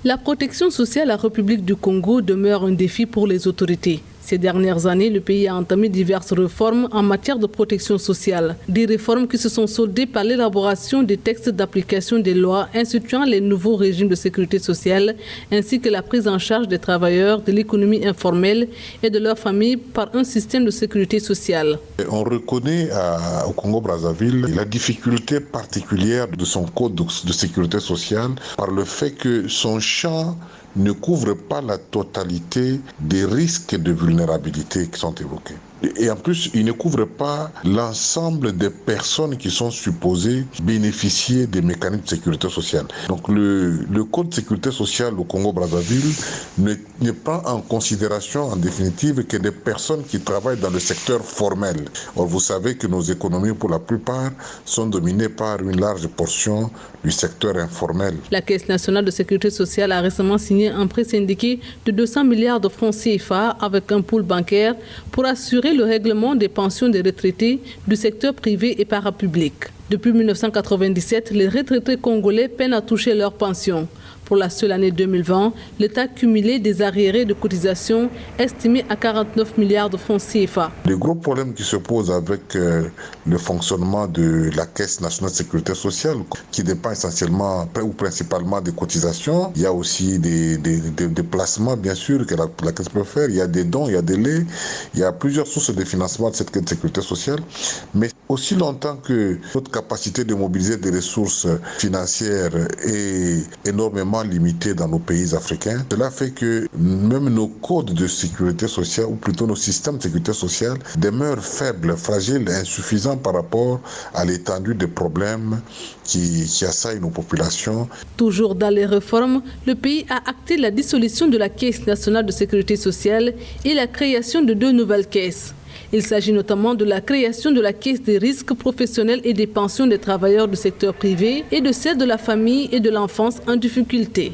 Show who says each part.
Speaker 1: La protection sociale en République du Congo demeure un défi pour les autorités. Ces dernières années, le pays a entamé diverses réformes en matière de protection sociale. Des réformes qui se sont soldées par l'élaboration des textes d'application des lois instituant les nouveaux régimes de sécurité sociale, ainsi que la prise en charge des travailleurs de l'économie informelle et de leurs familles par un système de sécurité sociale.
Speaker 2: On reconnaît au Congo-Brazzaville la difficulté particulière de son code de sécurité sociale par le fait que son champ ne couvre pas la totalité des risques de vulnérabilité qui sont évoqués. Et en plus, il ne couvre pas l'ensemble des personnes qui sont supposées bénéficier des mécanismes de sécurité sociale. Donc le Code de sécurité sociale au Congo-Brazzaville ne prend en considération en définitive que des personnes qui travaillent dans le secteur formel. Or, vous savez que nos économies, pour la plupart, sont dominées par une large portion du secteur informel.
Speaker 1: La Caisse nationale de sécurité sociale a récemment signé un prêt syndiqué de 200 milliards de francs CFA avec un pool bancaire pour assurer le règlement des pensions des retraités du secteur privé et parapublic. Depuis 1997, les retraités congolais peinent à toucher leurs pensions. Pour la seule année 2020, l'État a cumulé des arriérés de cotisations estimés à 49 milliards de francs CFA.
Speaker 2: Les gros problèmes qui se posent avec le fonctionnement de la Caisse nationale de sécurité sociale, qui dépend essentiellement ou principalement des cotisations. Il y a aussi des placements, bien sûr, que la Caisse peut faire. Il y a des dons, il y a des legs. Il y a plusieurs sources de financement de cette Caisse de sécurité sociale. Mais aussi longtemps que notre capacité de mobiliser des ressources financières est énormément limitée dans nos pays africains, cela fait que même nos codes de sécurité sociale, ou plutôt nos systèmes de sécurité sociale, demeurent faibles, fragiles et insuffisants par rapport à l'étendue des problèmes qui assaillent nos populations.
Speaker 1: Toujours dans les réformes, le pays a acté la dissolution de la Caisse nationale de sécurité sociale et la création de 2 nouvelles caisses. Il s'agit notamment de la création de la Caisse des risques professionnels et des pensions des travailleurs du secteur privé et de celle de la famille et de l'enfance en difficulté.